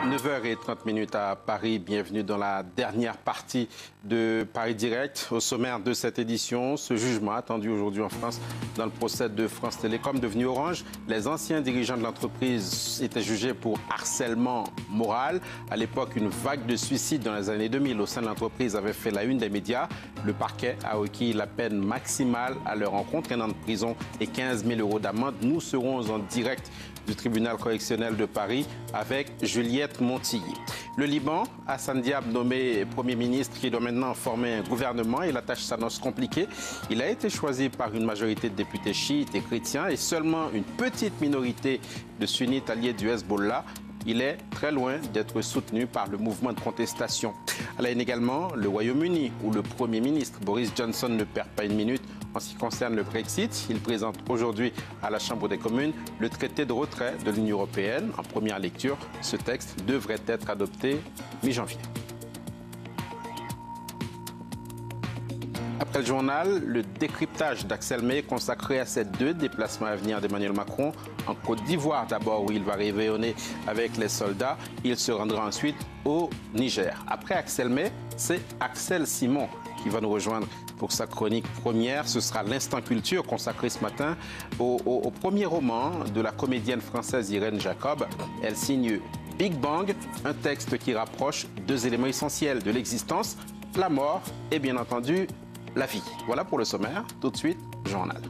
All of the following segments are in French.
9h30 à Paris, bienvenue dans la dernière partie de Paris Direct. Au sommaire de cette édition, ce jugement attendu aujourd'hui en France dans le procès de France Télécom devenu Orange. Les anciens dirigeants de l'entreprise étaient jugés pour harcèlement moral. À l'époque, une vague de suicides dans les années 2000 au sein de l'entreprise avait fait la une des médias. Le parquet a requis la peine maximale à leur encontre, 1 an de prison et 15 000 € d'amende. Nous serons en direct du tribunal correctionnel de Paris avec Juliette Montilly. Le Liban, Hassan Diab nommé Premier ministre qui doit maintenant former un gouvernement et la tâche s'annonce compliquée. Il a été choisi par une majorité de députés chiites et chrétiens et seulement une petite minorité de sunnites alliés du Hezbollah. Il est très loin d'être soutenu par le mouvement de contestation. À la haine également, le Royaume-Uni, où le Premier ministre Boris Johnson ne perd pas une minute en ce qui concerne le Brexit. Il présente aujourd'hui à la Chambre des communes le traité de retrait de l'Union européenne. En première lecture, ce texte devrait être adopté mi-janvier. Après le journal, le décryptage d'Axel May consacré à ces 2 déplacements à venir d'Emmanuel Macron. En Côte d'Ivoire d'abord, où il va rayonner avec les soldats. Il se rendra ensuite au Niger. Après Axel May, c'est Axel Simon qui va nous rejoindre pour sa chronique première. Ce sera l'Instant Culture consacré ce matin au premier roman de la comédienne française Irène Jacob. Elle signe Big Bang, un texte qui rapproche 2 éléments essentiels de l'existence, la mort et bien entendu la vie. Voilà pour le sommaire. Tout de suite, journal.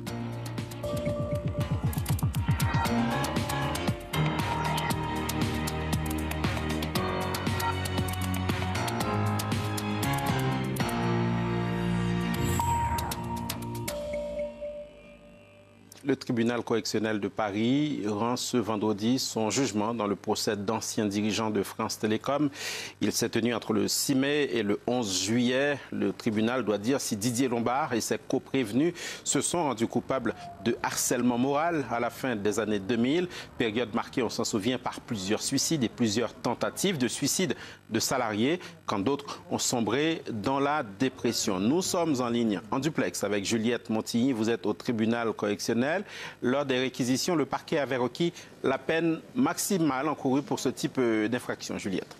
Le tribunal correctionnel de Paris rend ce vendredi son jugement dans le procès d'anciens dirigeants de France Télécom. Il s'est tenu entre le 6 mai et le 11 juillet. Le tribunal doit dire si Didier Lombard et ses coprévenus se sont rendus coupables de harcèlement moral à la fin des années 2000. Période marquée, on s'en souvient, par plusieurs suicides et plusieurs tentatives de suicide de salariés, quand d'autres ont sombré dans la dépression. Nous sommes en ligne, en duplex, avec Juliette Montilly. Vous êtes au tribunal correctionnel. Lors des réquisitions, le parquet avait requis la peine maximale encourue pour ce type d'infraction. Juliette.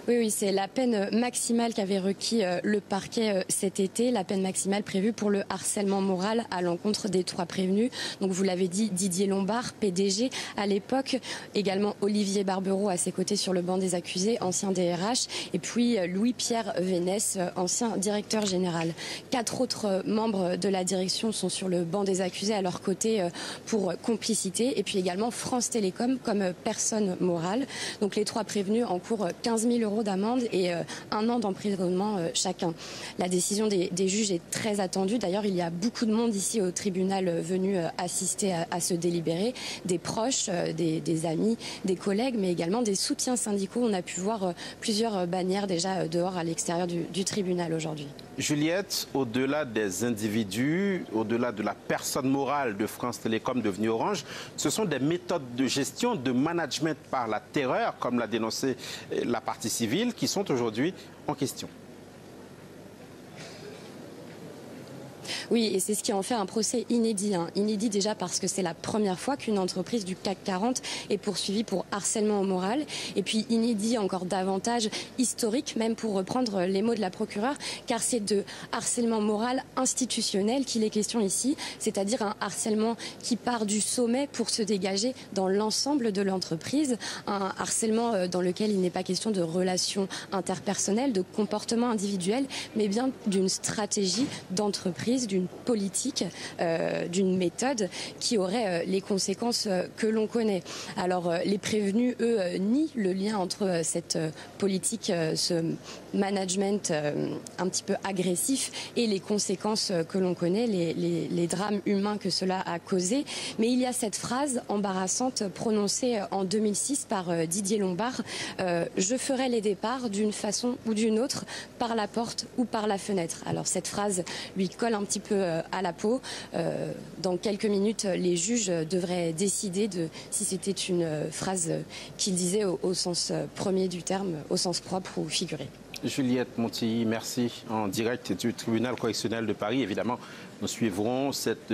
Oui, c'est la peine maximale qu'avait requis le parquet cet été, la peine maximale prévue pour le harcèlement moral à l'encontre des 3 prévenus. Donc vous l'avez dit, Didier Lombard, PDG à l'époque, également Olivier Barberot à ses côtés sur le banc des accusés, ancien DRH, et puis Louis-Pierre Vénès, ancien directeur général. 4 autres membres de la direction sont sur le banc des accusés à leur côté pour complicité, et puis également France Télécom comme personne morale. Donc les 3 prévenus encourent 15 000 € d'amende et 1 an d'emprisonnement chacun. La décision des juges est très attendue. D'ailleurs, il y a beaucoup de monde ici au tribunal venu assister à ce délibéré. Des proches, des amis, des collègues, mais également des soutiens syndicaux. On a pu voir plusieurs bannières déjà dehors à l'extérieur du tribunal aujourd'hui. Juliette, au-delà des individus, au-delà de la personne morale de France Télécom devenue Orange, ce sont des méthodes de gestion, de management par la terreur, comme l'a dénoncé la partie civile, qui sont aujourd'hui en question. Oui, et c'est ce qui en fait un procès inédit. Inédit déjà parce que c'est la première fois qu'une entreprise du CAC 40 est poursuivie pour harcèlement moral. Et puis inédit encore davantage, historique même pour reprendre les mots de la procureure, car c'est de harcèlement moral institutionnel qu'il est question ici, c'est-à-dire un harcèlement qui part du sommet pour se dégager dans l'ensemble de l'entreprise. Un harcèlement dans lequel il n'est pas question de relations interpersonnelles, de comportement individuel, mais bien d'une stratégie d'entreprise, d'une politique, d'une méthode qui aurait les conséquences que l'on connaît. Alors les prévenus, eux, nient le lien entre cette politique, ce management un petit peu agressif et les conséquences que l'on connaît, les drames humains que cela a causé. Mais il y a cette phrase embarrassante prononcée en 2006 par Didier Lombard, je ferai les départs d'une façon ou d'une autre, par la porte ou par la fenêtre. Alors cette phrase lui colle un petit peu à la peau. Dans quelques minutes, les juges devraient décider de si c'était une phrase qu'il disait au sens premier du terme, au sens propre ou figuré. Juliette Montilly, merci. En direct du tribunal correctionnel de Paris. Évidemment, Nous suivrons cette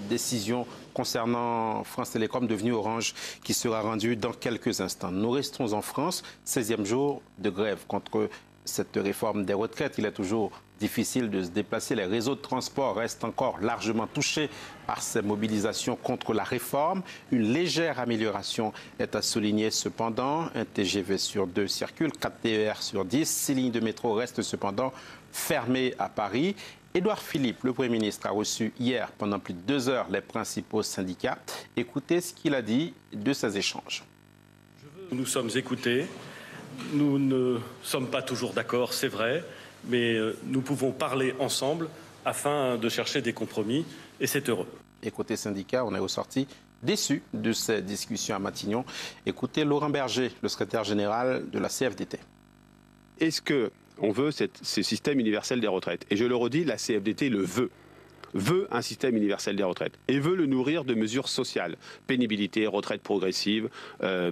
décision concernant France Télécom devenue Orange qui sera rendue dans quelques instants. Nous restons en France, 16e jour de grève contre cette réforme des retraites. Il est toujours difficile de se déplacer. Les réseaux de transport restent encore largement touchés par ces mobilisations contre la réforme. Une légère amélioration est à souligner cependant. Un TGV sur 2 circule, 4 TER sur 10. 6 lignes de métro restent cependant fermées à Paris. Édouard Philippe, le Premier ministre, a reçu hier pendant plus de 2 heures les principaux syndicats. Écoutez ce qu'il a dit de ces échanges. Nous sommes écoutés. Nous ne sommes pas toujours d'accord, c'est vrai, mais nous pouvons parler ensemble afin de chercher des compromis, et c'est heureux. Et côté syndicat, on est ressorti déçu de ces discussions à Matignon. Écoutez Laurent Berger, le secrétaire général de la CFDT. Est-ce qu'on veut ce système universel des retraites? Et je le redis, la CFDT le veut un système universel des retraites et veut le nourrir de mesures sociales, pénibilité, retraite progressive,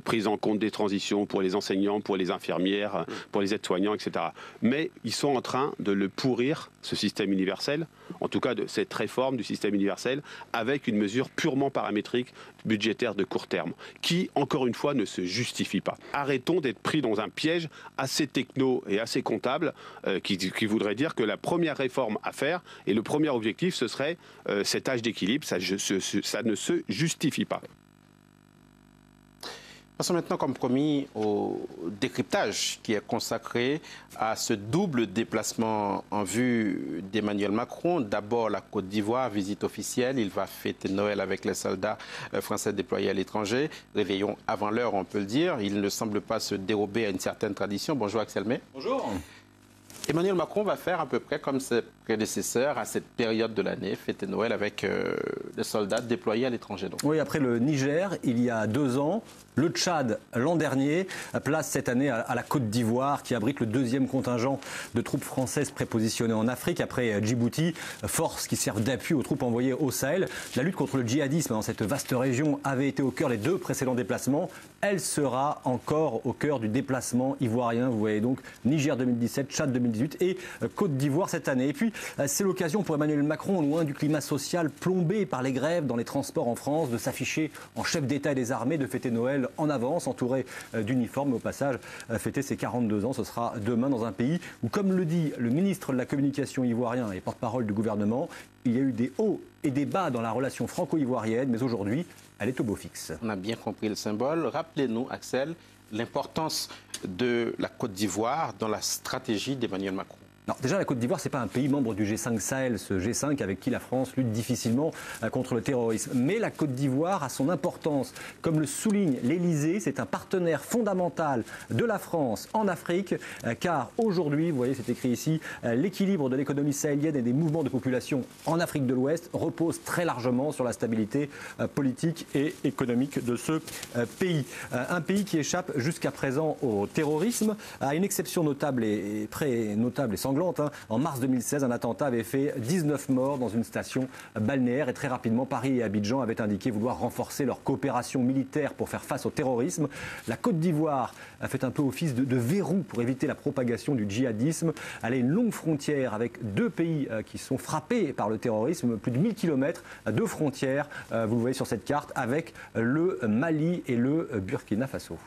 prise en compte des transitions pour les enseignants, pour les infirmières, pour les aides-soignants, etc. Mais ils sont en train de le pourrir, ce système universel, en tout cas de cette réforme du système universel, avec une mesure purement paramétrique, budgétaire de court terme, qui, encore une fois, ne se justifie pas. Arrêtons d'être pris dans un piège assez techno et assez comptable qui voudrait dire que la première réforme à faire et le premier objectif, ce serait cet âge d'équilibre. Ça ne se justifie pas. Passons maintenant, comme promis, au décryptage qui est consacré à ce double déplacement en vue d'Emmanuel Macron. D'abord, la Côte d'Ivoire, visite officielle. Il va fêter Noël avec les soldats français déployés à l'étranger. Réveillon avant l'heure, on peut le dire. Il ne semble pas se dérober à une certaine tradition. Bonjour Axel May. Bonjour. Emmanuel Macron va faire à peu près comme ses prédécesseurs à cette période de l'année, fêter Noël avec des soldats déployés à l'étranger. Oui, après le Niger, il y a 2 ans, le Tchad l'an dernier, place cette année à la Côte d'Ivoire qui abrite le 2e contingent de troupes françaises prépositionnées en Afrique. Après Djibouti, forces qui servent d'appui aux troupes envoyées au Sahel. La lutte contre le djihadisme dans cette vaste région avait été au cœur des 2 précédents déplacements. Elle sera encore au cœur du déplacement ivoirien. Vous voyez donc Niger 2017, Tchad 2018 et Côte d'Ivoire cette année. Et puis, c'est l'occasion pour Emmanuel Macron, loin du climat social plombé par les grèves dans les transports en France, de s'afficher en chef d'État et des armées, de fêter Noël en avance, entouré d'uniformes. Au passage, fêter ses 42 ans, ce sera demain dans un pays où, comme le dit le ministre de la Communication ivoirien et porte-parole du gouvernement, il y a eu des hauts et des bas dans la relation franco-ivoirienne, mais aujourd'hui, elle est au beau fixe. On a bien compris le symbole. Rappelez-nous, Axel, l'importance de la Côte d'Ivoire dans la stratégie d'Emmanuel Macron. Alors déjà, la Côte d'Ivoire, ce n'est pas un pays membre du G5 Sahel, ce G5 avec qui la France lutte difficilement contre le terrorisme. Mais la Côte d'Ivoire a son importance. Comme le souligne l'Élysée, c'est un partenaire fondamental de la France en Afrique, car aujourd'hui, vous voyez, c'est écrit ici, l'équilibre de l'économie sahélienne et des mouvements de population en Afrique de l'Ouest repose très largement sur la stabilité politique et économique de ce pays. Un pays qui échappe jusqu'à présent au terrorisme, à une exception notable et très notable et sanglante. En mars 2016, un attentat avait fait 19 morts dans une station balnéaire et très rapidement, Paris et Abidjan avaient indiqué vouloir renforcer leur coopération militaire pour faire face au terrorisme. La Côte d'Ivoire a fait un peu office de verrou pour éviter la propagation du djihadisme. Elle a une longue frontière avec 2 pays qui sont frappés par le terrorisme, plus de 1000 km de frontières, vous le voyez sur cette carte, avec le Mali et le Burkina Faso.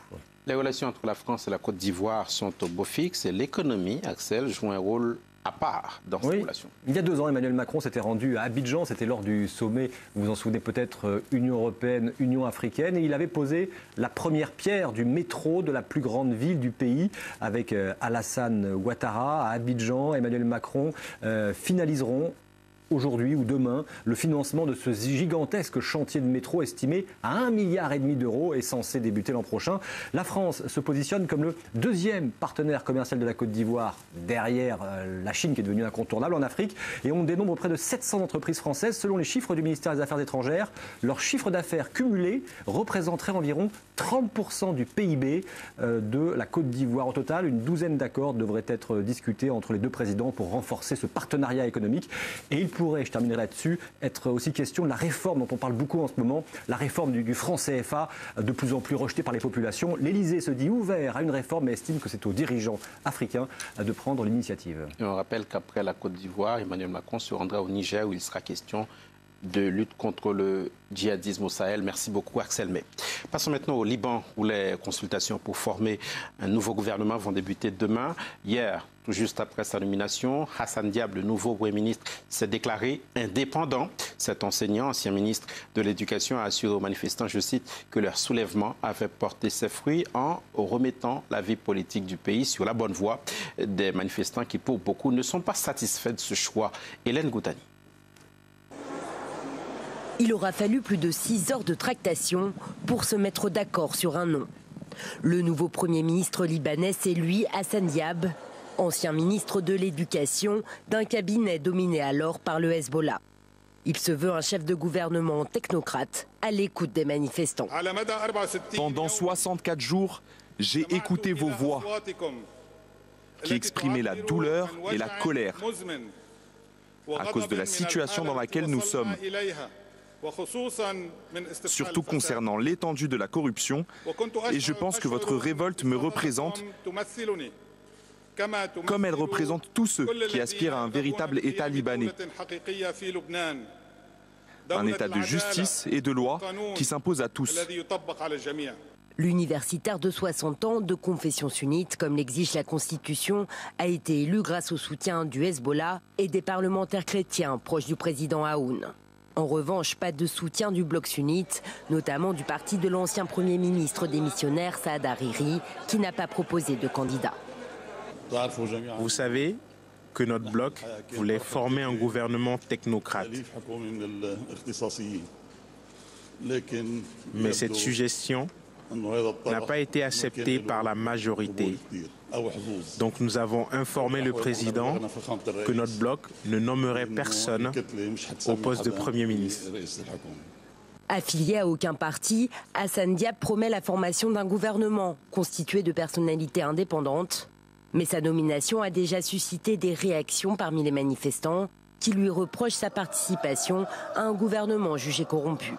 Les relations entre la France et la Côte d'Ivoire sont au beau fixe et l'économie, Axel, joue un rôle à part dans ces relations. Il y a 2 ans, Emmanuel Macron s'était rendu à Abidjan, c'était lors du sommet, vous vous en souvenez peut-être, Union européenne, Union africaine, et il avait posé la première pierre du métro de la plus grande ville du pays avec Alassane Ouattara à Abidjan. Emmanuel Macron finaliseront aujourd'hui ou demain le financement de ce gigantesque chantier de métro estimé à 1,5 milliard d'euros est censé débuter l'an prochain. La France se positionne comme le 2e partenaire commercial de la Côte d'Ivoire derrière la Chine qui est devenue incontournable en Afrique et on dénombre près de 700 entreprises françaises. Selon les chiffres du ministère des Affaires étrangères, leur chiffre d'affaires cumulé représenterait environ 30% du PIB de la Côte d'Ivoire. Au total, une douzaine d'accords devraient être discutés entre les 2 présidents pour renforcer ce partenariat économique et il pourrait, je terminerai là-dessus, être aussi question de la réforme dont on parle beaucoup en ce moment, la réforme du franc CFA, de plus en plus rejetée par les populations. L'Elysée se dit ouvert à une réforme mais estime que c'est aux dirigeants africains de prendre l'initiative. Et on rappelle qu'après la Côte d'Ivoire, Emmanuel Macron se rendra au Niger où il sera question de lutte contre le djihadisme au Sahel. Merci beaucoup, Axel May. Passons maintenant au Liban, où les consultations pour former un nouveau gouvernement vont débuter demain. Hier, tout juste après sa nomination, Hassan Diab, le nouveau Premier ministre, s'est déclaré indépendant. Cet enseignant, ancien ministre de l'Éducation, a assuré aux manifestants, je cite, que leur soulèvement avait porté ses fruits en remettant la vie politique du pays sur la bonne voie. Des manifestants qui, pour beaucoup, ne sont pas satisfaits de ce choix. Hélène Goutani. Il aura fallu plus de 6 heures de tractation pour se mettre d'accord sur un nom. Le nouveau Premier ministre libanais, c'est lui, Hassan Diab, ancien ministre de l'Éducation d'un cabinet dominé alors par le Hezbollah. Il se veut un chef de gouvernement technocrate à l'écoute des manifestants. Pendant 64 jours, j'ai écouté vos voix qui exprimaient la douleur et la colère à cause de la situation dans laquelle nous sommes. Surtout concernant l'étendue de la corruption, et je pense que votre révolte me représente comme elle représente tous ceux qui aspirent à un véritable État libanais. Un État de justice et de loi qui s'impose à tous. L'universitaire de 60 ans, de confession sunnite, comme l'exige la Constitution, a été élu grâce au soutien du Hezbollah et des parlementaires chrétiens proches du président Aoun. En revanche, pas de soutien du bloc sunnite, notamment du parti de l'ancien Premier ministre démissionnaire Saad Hariri, qui n'a pas proposé de candidat. Vous savez que notre bloc voulait former un gouvernement technocrate. Mais cette suggestion n'a pas été acceptée par la majorité. Donc nous avons informé le président que notre bloc ne nommerait personne au poste de Premier ministre. Affilié à aucun parti, Hassan Diab promet la formation d'un gouvernement constitué de personnalités indépendantes. Mais sa nomination a déjà suscité des réactions parmi les manifestants qui lui reprochent sa participation à un gouvernement jugé corrompu.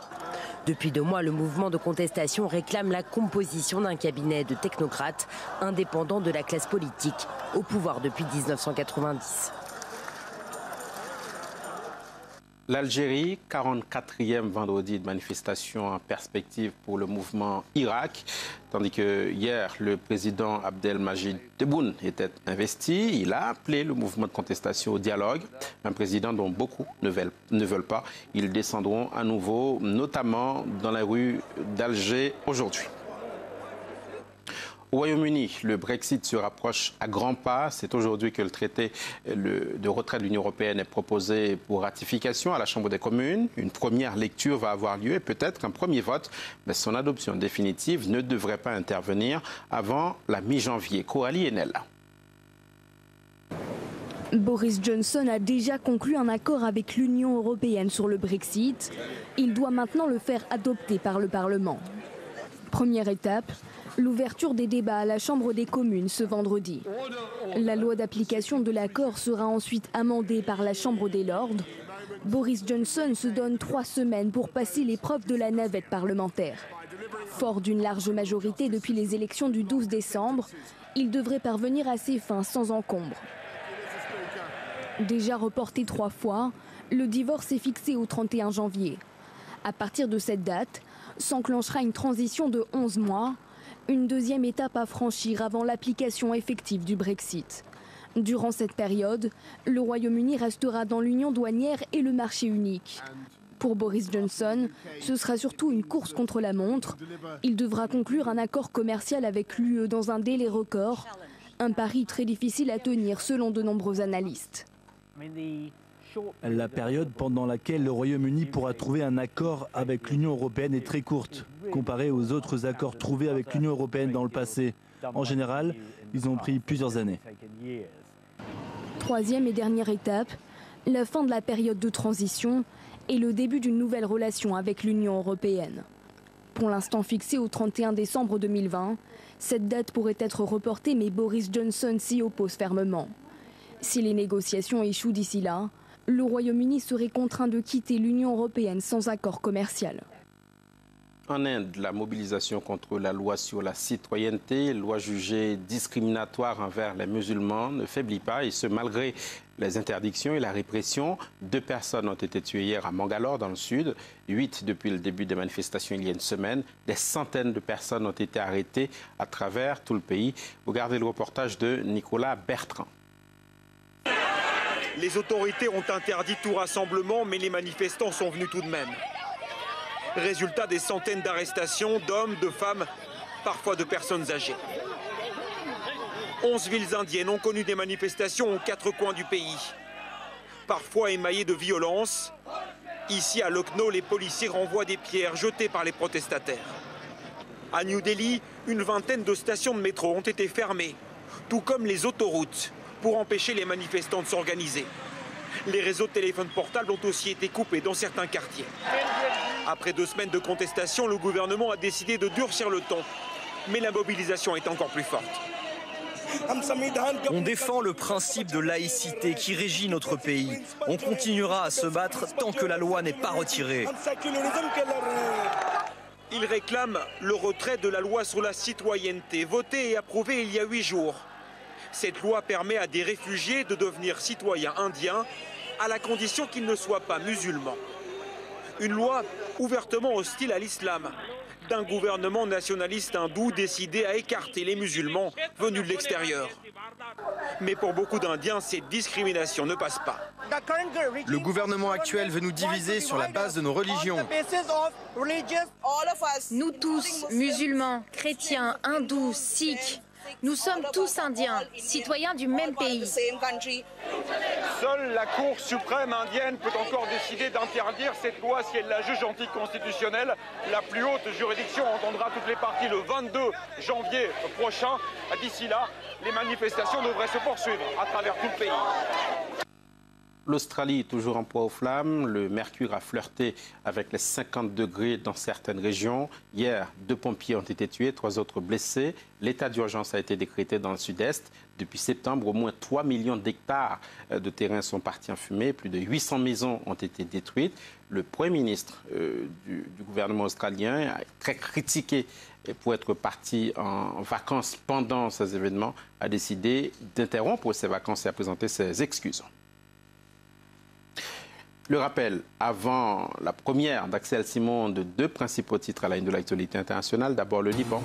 Depuis 2 mois, le mouvement de contestation réclame la composition d'un cabinet de technocrates indépendants de la classe politique au pouvoir depuis 1990. L'Algérie, 44e vendredi de manifestation en perspective pour le mouvement Irak, tandis que hier, le président Abdelmajid Tebboune était investi. Il a appelé le mouvement de contestation au dialogue, un président dont beaucoup ne veulent pas. Ils descendront à nouveau, notamment dans les rues d'Alger aujourd'hui. Au Royaume-Uni, le Brexit se rapproche à grands pas. C'est aujourd'hui que le traité de retrait de l'Union européenne est proposé pour ratification à la Chambre des communes. Une première lecture va avoir lieu et peut-être un premier vote, mais son adoption définitive ne devrait pas intervenir avant la mi-janvier. Coralie Enel. Boris Johnson a déjà conclu un accord avec l'Union européenne sur le Brexit. Il doit maintenant le faire adopter par le Parlement. Première étape, l'ouverture des débats à la Chambre des communes ce vendredi. La loi d'application de l'accord sera ensuite amendée par la Chambre des lords. Boris Johnson se donne 3 semaines pour passer l'épreuve de la navette parlementaire. Fort d'une large majorité depuis les élections du 12 décembre, il devrait parvenir à ses fins sans encombre. Déjà reporté 3 fois, le divorce est fixé au 31 janvier. À partir de cette date, s'enclenchera une transition de 11 mois, une deuxième étape à franchir avant l'application effective du Brexit. Durant cette période, le Royaume-Uni restera dans l'union douanière et le marché unique. Pour Boris Johnson, ce sera surtout une course contre la montre. Il devra conclure un accord commercial avec l'UE dans un délai record, un pari très difficile à tenir selon de nombreux analystes. La période pendant laquelle le Royaume-Uni pourra trouver un accord avec l'Union européenne est très courte, comparée aux autres accords trouvés avec l'Union européenne dans le passé. En général, ils ont pris plusieurs années. Troisième et dernière étape, la fin de la période de transition et le début d'une nouvelle relation avec l'Union européenne. Pour l'instant fixée au 31 décembre 2020, cette date pourrait être reportée, mais Boris Johnson s'y oppose fermement. Si les négociations échouent d'ici là, le Royaume-Uni serait contraint de quitter l'Union européenne sans accord commercial. En Inde, la mobilisation contre la loi sur la citoyenneté, loi jugée discriminatoire envers les musulmans, ne faiblit pas, et ce malgré les interdictions et la répression. 2 personnes ont été tuées hier à Mangalore, dans le sud, 8 depuis le début des manifestations il y a une semaine. Des centaines de personnes ont été arrêtées à travers tout le pays. Regardez le reportage de Nicolas Bertrand. Les autorités ont interdit tout rassemblement, mais les manifestants sont venus tout de même. Résultat des centaines d'arrestations d'hommes, de femmes, parfois de personnes âgées. 11 villes indiennes ont connu des manifestations aux 4 coins du pays. Parfois émaillées de violence. Ici à Lucknow, les policiers renvoient des pierres jetées par les protestataires. À New Delhi, une vingtaine de stations de métro ont été fermées, tout comme les autoroutes, pour empêcher les manifestants de s'organiser. Les réseaux de téléphones portables ont aussi été coupés dans certains quartiers. Après 2 semaines de contestation, le gouvernement a décidé de durcir le ton. Mais la mobilisation est encore plus forte. On défend le principe de laïcité qui régit notre pays. On continuera à se battre tant que la loi n'est pas retirée. Ils réclament le retrait de la loi sur la citoyenneté, votée et approuvée il y a 8 jours. Cette loi permet à des réfugiés de devenir citoyens indiens, à la condition qu'ils ne soient pas musulmans. Une loi ouvertement hostile à l'islam, d'un gouvernement nationaliste hindou décidé à écarter les musulmans venus de l'extérieur. Mais pour beaucoup d'Indiens, cette discrimination ne passe pas. Le gouvernement actuel veut nous diviser sur la base de nos religions. Nous tous, musulmans, chrétiens, hindous, sikhs, nous sommes tous indiens, citoyens du même pays. Seule la Cour suprême indienne peut encore décider d'interdire cette loi si elle la juge anticonstitutionnelle. La plus haute juridiction entendra toutes les parties le 22 janvier prochain. D'ici là, les manifestations devraient se poursuivre à travers tout le pays. L'Australie est toujours en proie aux flammes. Le mercure a flirté avec les 50 degrés dans certaines régions. Hier, 2 pompiers ont été tués, 3 autres blessés. L'état d'urgence a été décrété dans le sud-est. Depuis septembre, au moins 3 millions d'hectares de terrain sont partis en fumée. Plus de 800 maisons ont été détruites. Le Premier ministre du gouvernement australien a très critiqué pour être parti en vacances pendant ces événements, a décidé d'interrompre ses vacances et a présenté ses excuses. Le rappel, avant la première d'Axel Simon de 2 principaux titres à la une de l'actualité internationale. D'abord le Liban,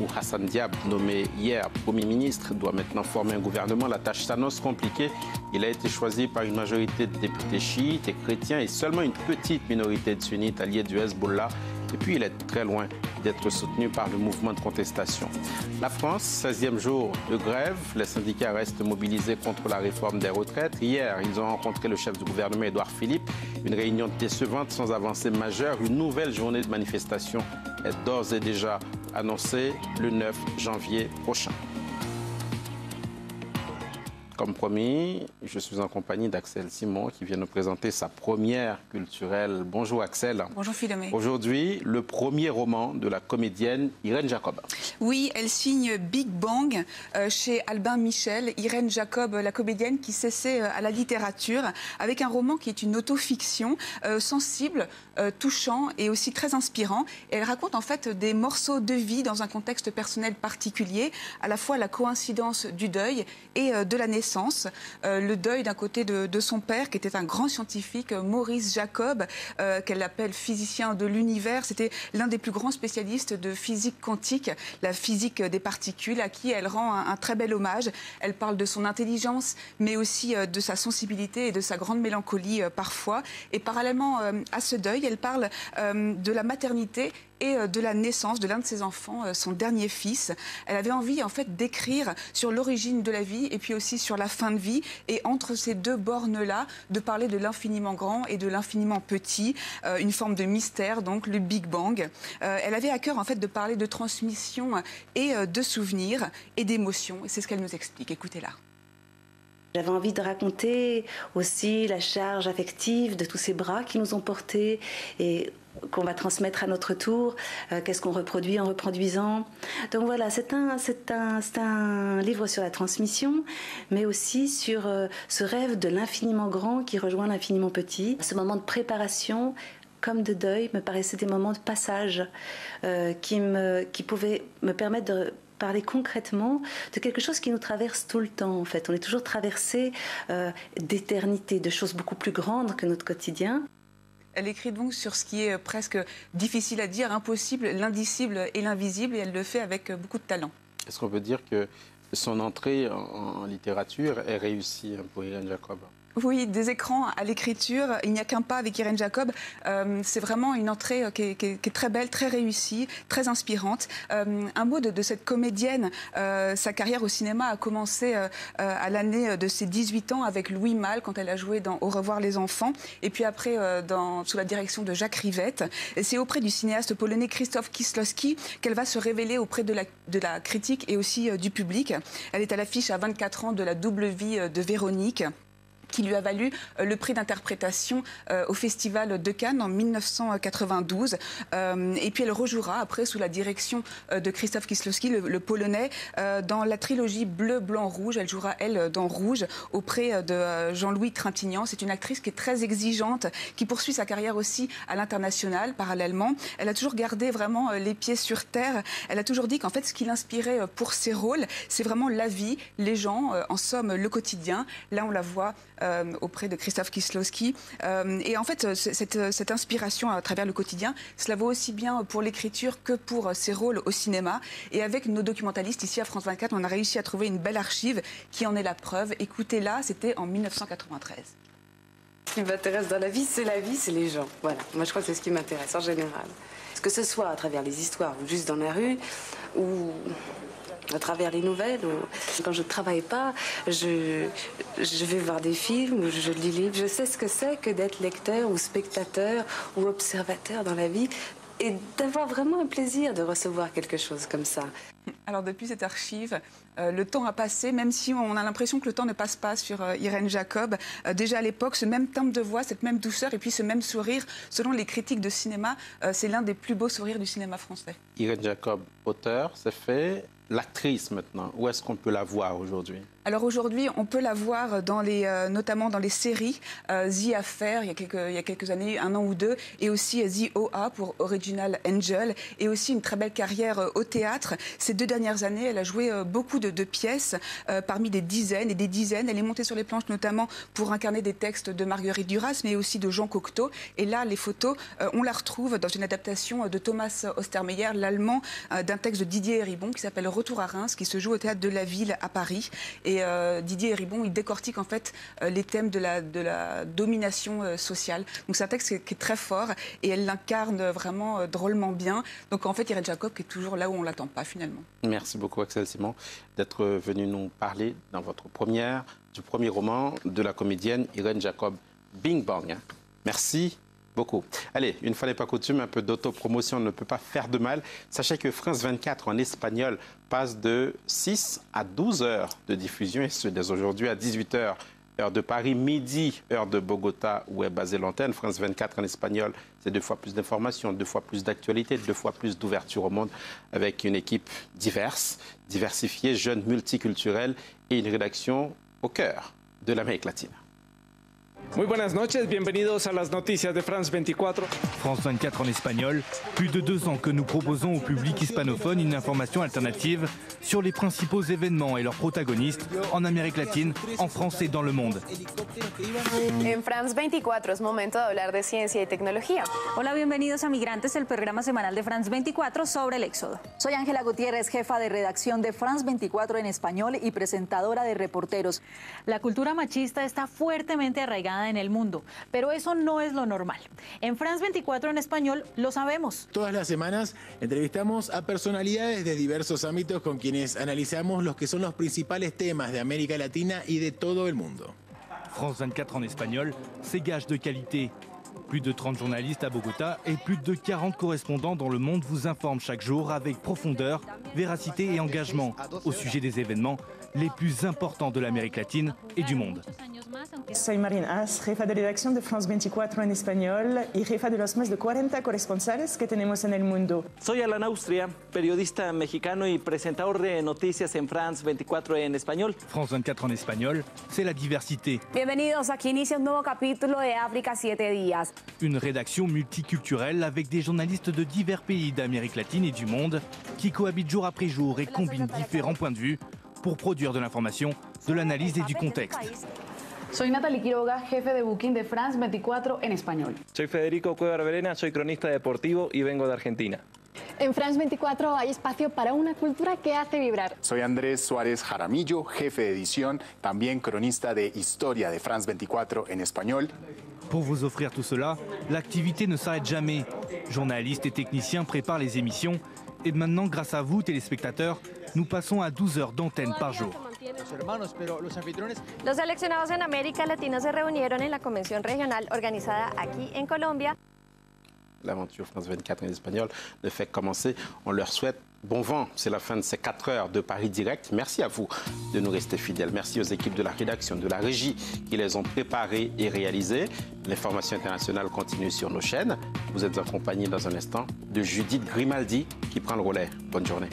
où Hassan Diab, nommé hier Premier ministre, doit maintenant former un gouvernement. La tâche s'annonce compliquée. Il a été choisi par une majorité de députés chiites et chrétiens et seulement une petite minorité de sunnites alliés du Hezbollah. Et puis il est très loin d'être soutenu par le mouvement de contestation. La France, 16e jour de grève. Les syndicats restent mobilisés contre la réforme des retraites. Hier, ils ont rencontré le chef du gouvernement, Édouard Philippe. Une réunion décevante sans avancée majeure. Une nouvelle journée de manifestation est d'ores et déjà annoncée le 9 janvier prochain. Comme promis, je suis en compagnie d'Axel Simon qui vient nous présenter sa première culturelle. Bonjour Axel. Bonjour Philomé. Aujourd'hui, le premier roman de la comédienne Irène Jacob. Oui, elle signe Big Bang chez Albin Michel. Irène Jacob, la comédienne qui s'essaie à la littérature avec un roman qui est une autofiction sensible, touchant et aussi très inspirant. Et elle raconte en fait des morceaux de vie dans un contexte personnel particulier, à la fois la coïncidence du deuil et de la naissance. Le deuil d'un côté de son père, qui était un grand scientifique, Maurice Jacob, qu'elle appelle physicien de l'univers. C'était l'un des plus grands spécialistes de physique quantique, la physique des particules, à qui elle rend un très bel hommage. Elle parle de son intelligence, mais aussi de sa sensibilité et de sa grande mélancolie parfois. Et parallèlement à ce deuil, elle parle de la maternité et de la naissance de l'un de ses enfants, son dernier fils. Elle avait envie en fait d'écrire sur l'origine de la vie et puis aussi sur la fin de vie, et entre ces 2 bornes-là, de parler de l'infiniment grand et de l'infiniment petit, une forme de mystère, donc le Big Bang. Elle avait à cœur en fait de parler de transmission et de souvenirs et d'émotions, et c'est ce qu'elle nous explique. Écoutez-la. J'avais envie de raconter aussi la charge affective de tous ces bras qui nous ont portés et qu'on va transmettre à notre tour, qu'est-ce qu'on reproduit en reproduisant. Donc voilà, c'est un livre sur la transmission, mais aussi sur ce rêve de l'infiniment grand qui rejoint l'infiniment petit. Ce moment de préparation comme de deuil me paraissaient des moments de passage qui pouvaient me permettre de parler concrètement de quelque chose qui nous traverse tout le temps en fait. On est toujours traversé d'éternité, de choses beaucoup plus grandes que notre quotidien. Elle écrit donc sur ce qui est presque difficile à dire, impossible, l'indicible et l'invisible, et elle le fait avec beaucoup de talent. Est-ce qu'on peut dire que son entrée en littérature est réussie pour Irène Jacob ? Oui, des écrans à l'écriture, il n'y a qu'un pas avec Irène Jacob. C'est vraiment une entrée qui est très belle, très réussie, très inspirante. Un mot de cette comédienne, sa carrière au cinéma a commencé à l'année de ses 18 ans avec Louis Malle, quand elle a joué dans Au revoir les enfants, et puis après sous la direction de Jacques Rivette. C'est auprès du cinéaste polonais Krzysztof Kieślowski qu'elle va se révéler auprès de la critique et aussi du public. Elle est à l'affiche à 24 ans de La double vie de Véronique, qui lui a valu le prix d'interprétation au Festival de Cannes en 1992. Et puis elle rejouera après sous la direction de Krzysztof Kieślowski, le Polonais, dans la trilogie Bleu, Blanc, Rouge. Elle jouera, elle, dans Rouge, auprès de Jean-Louis Trintignant. C'est une actrice qui est très exigeante, qui poursuit sa carrière aussi à l'international, parallèlement. Elle a toujours gardé vraiment les pieds sur terre. Elle a toujours dit qu'en fait, ce qui l'inspirait pour ses rôles, c'est vraiment la vie, les gens, en somme, le quotidien. Là, on la voit auprès de Krzysztof Kieślowski. Et en fait, cette inspiration à travers le quotidien, cela vaut aussi bien pour l'écriture que pour ses rôles au cinéma. Et avec nos documentalistes ici à France 24, on a réussi à trouver une belle archive qui en est la preuve. Écoutez-la, c'était en 1993. Ce qui m'intéresse dans la vie, c'est les gens. Voilà, moi je crois que c'est ce qui m'intéresse en général. Que ce soit à travers les histoires ou juste dans la rue, ou à travers les nouvelles. Quand je ne travaille pas, je vais voir des films ou je lis des livres. Je sais ce que c'est que d'être lecteur ou spectateur ou observateur dans la vie et d'avoir vraiment un plaisir de recevoir quelque chose comme ça. Alors depuis cette archive, le temps a passé, même si on a l'impression que le temps ne passe pas sur Irène Jacob. Déjà à l'époque, ce même timbre de voix, cette même douceur et puis ce même sourire, selon les critiques de cinéma, c'est l'un des plus beaux sourires du cinéma français. Irène Jacob, auteur, c'est fait. L'actrice maintenant, où est-ce qu'on peut la voir aujourd'hui ? Alors aujourd'hui, on peut la voir notamment dans les séries The Affair, il y a quelques années, 1 an ou 2, et aussi The OA pour Original Angel, et aussi une très belle carrière au théâtre. Ces 2 dernières années, elle a joué beaucoup de pièces, parmi des dizaines et des dizaines. Elle est montée sur les planches notamment pour incarner des textes de Marguerite Duras, mais aussi de Jean Cocteau. Et là, les photos, on la retrouve dans une adaptation de Thomas Ostermeyer, l'allemand, d'un texte de Didier Eribon qui s'appelle Retour à Reims, qui se joue au Théâtre de la Ville à Paris. Et Didier Eribon, il décortique en fait les thèmes de la domination sociale. Donc c'est un texte qui est très fort et elle l'incarne vraiment drôlement bien. Donc en fait, Irène Jacob qui est toujours là où on ne l'attend pas finalement. Merci beaucoup Axel Simon d'être venu nous parler dans votre du premier roman de la comédienne Irène Jacob, Bing Bang. Merci beaucoup. Allez, une fois n'est pas coutume, un peu d'autopromotion ne peut pas faire de mal. Sachez que France 24 en espagnol passe de 6 à 12 heures de diffusion, et ce dès aujourd'hui à 18 heures, heure de Paris, midi, heure de Bogota, où est basée l'antenne. France 24 en espagnol, c'est 2 fois plus d'informations, 2 fois plus d'actualité, 2 fois plus d'ouverture au monde, avec une équipe diverse, diversifiée, jeune, multiculturelle, et une rédaction au cœur de l'Amérique latine. Muy buenas noches, bienvenidos a las noticias de France 24. France 24 en espagnol, plus de 2 ans que nous proposons au public hispanophone une information alternative sur les principaux événements et leurs protagonistes en Amérique latine, en France et dans le monde. En France 24 es momento de hablar de ciencia y tecnología. Hola, bienvenidos a Migrantes, el programa semanal de France 24 sobre el éxodo. Soy Ángela Gutiérrez, jefa de redacción de France 24 en español y presentadora de Reporteros. La cultura machista está fuertemente arraigada en el mundo, pero eso no es lo normal. En France 24 en español lo sabemos. Todas las semanas entrevistamos a personalidades de diversos ámbitos con quienes analizamos los que son los principales temas de América Latina y de todo el mundo. France 24 en espagnol, c'est gage de qualité. Plus de 30 journalistes à Bogota et plus de 40 correspondants dans le monde vous informent chaque jour avec profondeur, véracité et engagement au sujet des événements les plus importants de l'Amérique latine et du monde. Soy Marina As, jefa de redacción de France 24 en español y jefa de los más de 40 corresponsales que tenemos en el mundo. Soy Alan Austria, periodista mexicano y presentador de noticias en France 24 en español. France 24 en espagnol, c'est la diversité. Bienvenidos, aquí inicia un nuevo capítulo de África 7 días. Une rédaction multiculturelle avec des journalistes de divers pays d'Amérique latine et du monde qui cohabitent jour après jour et combinent différents points de vue pour produire de l'information, de l'analyse et du contexte. Soy Natalie Quiroga, jefe de booking de France 24 en español. Soy Federico Cuellar Verena, soy cronista deportivo y vengo de Argentina. En France 24 hay espacio para una cultura que hace vibrar. Soy Andrés Suárez Jaramillo, jefe de edición, también cronista de historia de France 24 en espagnol. Pour vous offrir tout cela, l'activité ne s'arrête jamais. Journalistes et techniciens préparent les émissions et maintenant, grâce à vous, téléspectateurs, nous passons à 12 heures d'antenne par jour. Los seleccionados en América Latina se reunieron en la convención regional organizada aquí en Colombia. L'aventure France 24 en espagnol ne fait que commencer. On leur souhaite bon vent. C'est la fin de ces 4 heures de Paris Direct. Merci à vous de nous rester fidèles. Merci aux équipes de la rédaction, de la régie qui les ont préparées et réalisées. L'information internationale continue sur nos chaînes. Vous êtes accompagnés dans un instant de Judith Grimaldi qui prend le relais. Bonne journée.